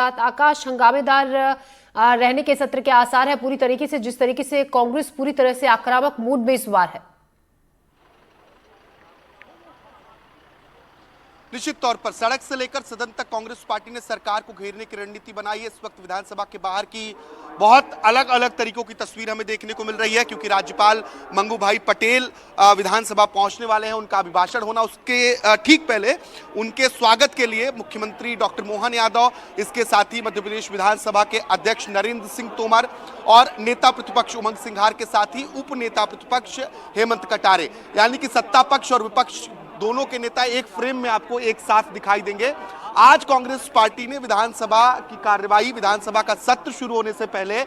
आकाश, हंगामेदार रहने के सत्र के आसार है पूरी तरीके से, जिस तरीके से कांग्रेस पूरी तरह से आक्रामक मूड में इस बार है। निश्चित तौर पर सड़क से लेकर सदन तक कांग्रेस पार्टी ने सरकार को घेरने की रणनीति बनाई है। इस वक्त विधानसभा के बाहर की बहुत अलग अलग तरीकों की तस्वीर हमें देखने को मिल रही है, क्योंकि राज्यपाल मंगू भाई पटेल विधानसभा पहुंचने वाले हैं। उनका अभिभाषण होना, उसके ठीक पहले उनके स्वागत के लिए मुख्यमंत्री डॉक्टर मोहन यादव, इसके साथ ही मध्य प्रदेश विधानसभा के अध्यक्ष नरेंद्र सिंह तोमर और नेता प्रतिपक्ष उमंग सिंघार के साथ ही उप नेता प्रतिपक्ष हेमंत कटारे, यानी कि सत्ता पक्ष और विपक्ष दोनों के नेता एक फ्रेम में आपको एक साथ दिखाई देंगे। आज कांग्रेस पार्टी ने विधानसभा की कार्यवाही, विधानसभा का सत्र शुरू होने से पहले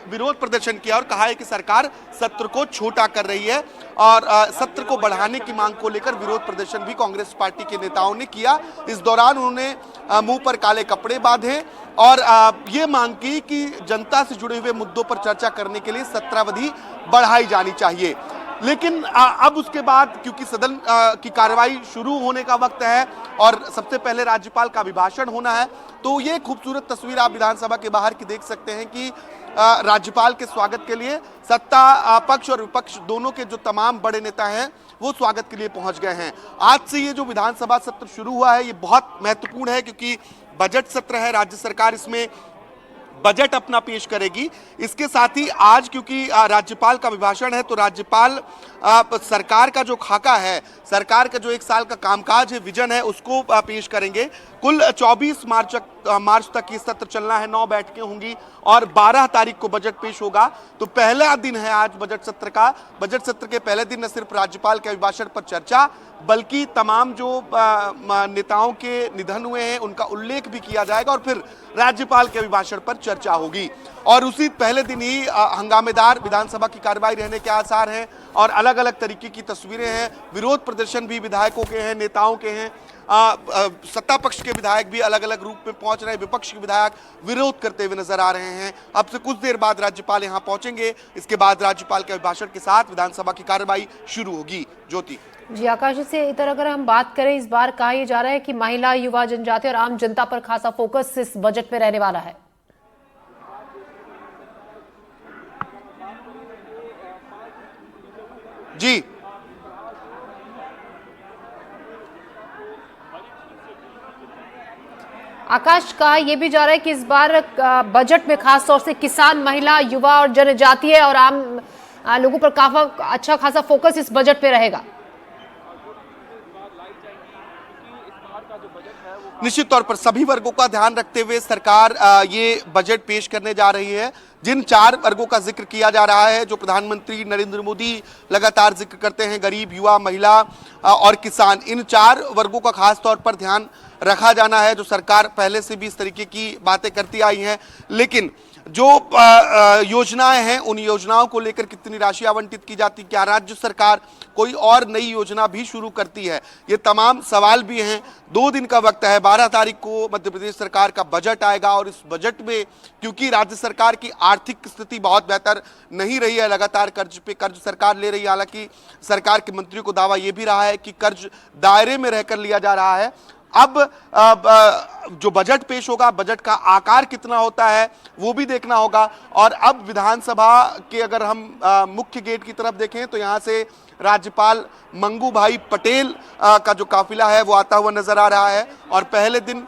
विरोध प्रदर्शन किया और कहा है कि सरकार सत्र को छोटा कर रही है और सत्र को बढ़ाने की मांग को लेकर विरोध प्रदर्शन भी कांग्रेस पार्टी के नेताओं ने किया। इस दौरान उन्होंने मुंह पर काले कपड़े बांधे और ये मांग की कि जनता से जुड़े हुए मुद्दों पर चर्चा करने के लिए सत्रावधि बढ़ाई जानी चाहिए। लेकिन अब उसके बाद, क्योंकि सदन की कार्रवाई शुरू होने का वक्त है और सबसे पहले राज्यपाल का अभिभाषण होना है, तो ये खूबसूरत तस्वीर आप विधानसभा के बाहर की देख सकते हैं कि राज्यपाल के स्वागत के लिए सत्ता पक्ष और विपक्ष दोनों के जो तमाम बड़े नेता हैं वो स्वागत के लिए पहुंच गए हैं। आज से ये जो विधानसभा सत्र शुरू हुआ है ये बहुत महत्वपूर्ण है, क्योंकि बजट सत्र है। राज्य सरकार इसमें बजट अपना पेश करेगी। इसके साथ ही आज क्योंकि राज्यपाल का अभिभाषण है, तो राज्यपाल सरकार का जो खाका है, सरकार का जो एक साल का कामकाज है, विजन है, उसको पेश करेंगे। कुल 24 मार्च तक ये सत्र चलना है। 9 बैठकें होंगी और 12 तारीख को बजट पेश होगा। तो पहला दिन है आज बजट सत्र का। बजट सत्र के पहले दिन न सिर्फ राज्यपाल के अभिभाषण पर चर्चा, बल्कि तमाम जो नेताओं के निधन हुए हैं उनका उल्लेख भी किया जाएगा और फिर राज्यपाल के अभिभाषण पर चर्चा होगी। और उसी पहले दिन ही हंगामेदार विधानसभा की कार्रवाई रहने के आसार हैं और अलग अलग तरीके की तस्वीरें हैं। विरोध प्रदर्शन भी विधायकों के हैं, नेताओं के हैं। सत्ता पक्ष के विधायक भी अलग अलग रूप में पहुंच रहे हैं, विपक्ष के विधायक विरोध करते हुए नजर आ रहे हैं। अब से कुछ देर बाद राज्यपाल यहां पहुंचेंगे। इसके बाद राज्यपाल के अभिभाषण के साथ विधानसभा की कार्रवाई शुरू होगी। ज्योति जी आकाश, से इधर अगर हम बात करें, इस बार कहा यह जा रहा है कि महिला, युवा, जनजाति और आम जनता पर खासा फोकस इस बजट में रहने वाला है। जी आकाश, का ये भी जा रहा है कि इस बार बजट में खास तौर से किसान, महिला, युवा और जनजातीय और आम लोगों पर काफी अच्छा खासा फोकस इस बजट पे रहेगा। निश्चित तौर पर सभी वर्गों का ध्यान रखते हुए सरकार ये बजट पेश करने जा रही है। जिन 4 वर्गों का जिक्र किया जा रहा है, जो प्रधानमंत्री नरेंद्र मोदी लगातार जिक्र करते हैं, गरीब, युवा, महिला और किसान, इन 4 वर्गों का खास तौर पर ध्यान रखा जाना है। जो सरकार पहले से भी इस तरीके की बातें करती आई हैं, लेकिन जो योजनाएं हैं उन योजनाओं को लेकर कितनी राशि आवंटित की जाती, क्या राज्य सरकार कोई और नई योजना भी शुरू करती है, ये तमाम सवाल भी हैं। 2 दिन का वक्त है। 12 तारीख को मध्य प्रदेश सरकार का बजट आएगा और इस बजट में क्योंकि राज्य सरकार की आर्थिक स्थिति बहुत बेहतर नहीं रही है, लगातार कर्ज पे कर्ज सरकार ले रही है। हालांकि सरकार के मंत्रियों को दावा यह भी रहा है कि कर्ज दायरे में रहकर लिया जा रहा है। अब जो बजट पेश होगा, बजट का आकार कितना होता है वो भी देखना होगा। और अब विधानसभा के अगर हम मुख्य गेट की तरफ देखें तो यहाँ से राज्यपाल मंगू भाई पटेल का जो काफिला है वो आता हुआ नजर आ रहा है। और पहले दिन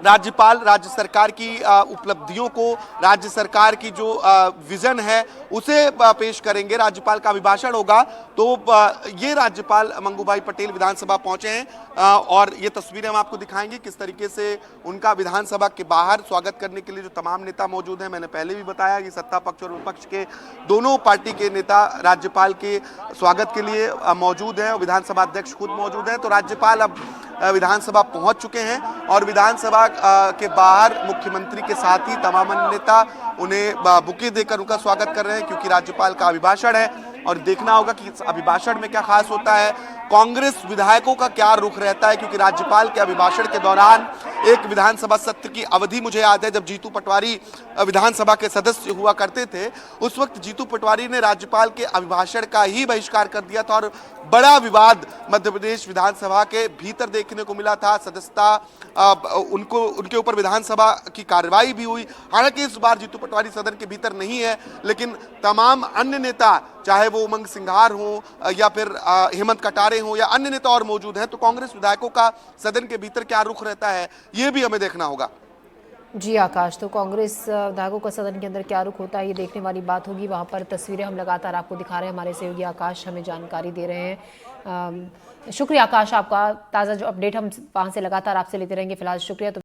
राज्यपाल राज्य सरकार की उपलब्धियों को, राज्य सरकार की जो विजन है उसे पेश करेंगे। राज्यपाल का अभिभाषण होगा। तो ये राज्यपाल मंगू भाई पटेल विधानसभा पहुंचे हैं और ये तस्वीरें हम आपको दिखाएंगे किस तरीके से उनका विधानसभा के बाहर स्वागत करने के लिए जो तमाम नेता मौजूद हैं। मैंने पहले भी बताया कि सत्ता पक्ष और विपक्ष के दोनों पार्टी के नेता राज्यपाल के स्वागत के लिए मौजूद हैं और विधानसभा अध्यक्ष खुद मौजूद हैं। तो राज्यपाल अब विधानसभा पहुंच चुके हैं और विधानसभा के बाहर मुख्यमंत्री के साथ ही तमाम अन्य नेता उन्हें बुके देकर उनका स्वागत कर रहे हैं, क्योंकि राज्यपाल का अभिभाषण है और देखना होगा कि इस अभिभाषण में क्या खास होता है, कांग्रेस विधायकों का क्या रुख रहता है, क्योंकि राज्यपाल के अभिभाषण के दौरान एक विधानसभा सत्र की अवधि मुझे याद है जब जीतू पटवारी विधानसभा के सदस्य हुआ करते थे, उस वक्त जीतू पटवारी ने राज्यपाल के अभिभाषण का ही बहिष्कार कर दिया था और बड़ा विवाद मध्य प्रदेश विधानसभा के भीतर देखने को मिला था। सदस्यता उनके ऊपर विधानसभा की कार्रवाई भी हुई। हालांकि इस बार जीतू पटवारी सदन के भीतर नहीं है, लेकिन तमाम अन्य नेता, चाहे वो उमंग सिंघार हो या फिर हेमंत कटारे हो या अन्य नेता और मौजूद हैं, तो कांग्रेस विधायकों का सदन के भीतर क्या रुख रहता है ये भी हमें देखना होगा। जी आकाश, तो कांग्रेस विधायकों का सदन के अंदर क्या रुख होता है ये देखने वाली बात होगी। वहां पर तस्वीरें हम लगातार आपको दिखा रहे हैं, हमारे सहयोगी आकाश हमें जानकारी दे रहे हैं। शुक्रिया आकाश, आपका ताज़ा जो अपडेट हम वहां से लगातार आपसे लेते रहेंगे। फिलहाल शुक्रिया। तो